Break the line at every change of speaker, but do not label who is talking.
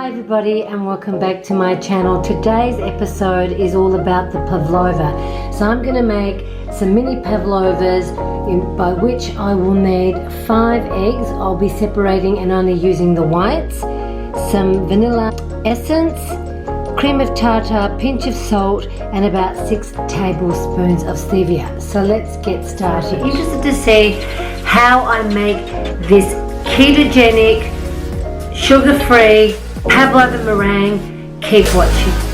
Hi everybody and welcome back to my channel. Today's episode is all about the pavlova. So I'm going to make some mini pavlovas by which I will need 5 eggs. I'll be separating and only using the whites, some vanilla essence, cream of tartar, pinch of salt and about 6 tablespoons of stevia. So let's get started. Interested to see how I make this ketogenic, sugar-free pavlova meringue? Keep watching.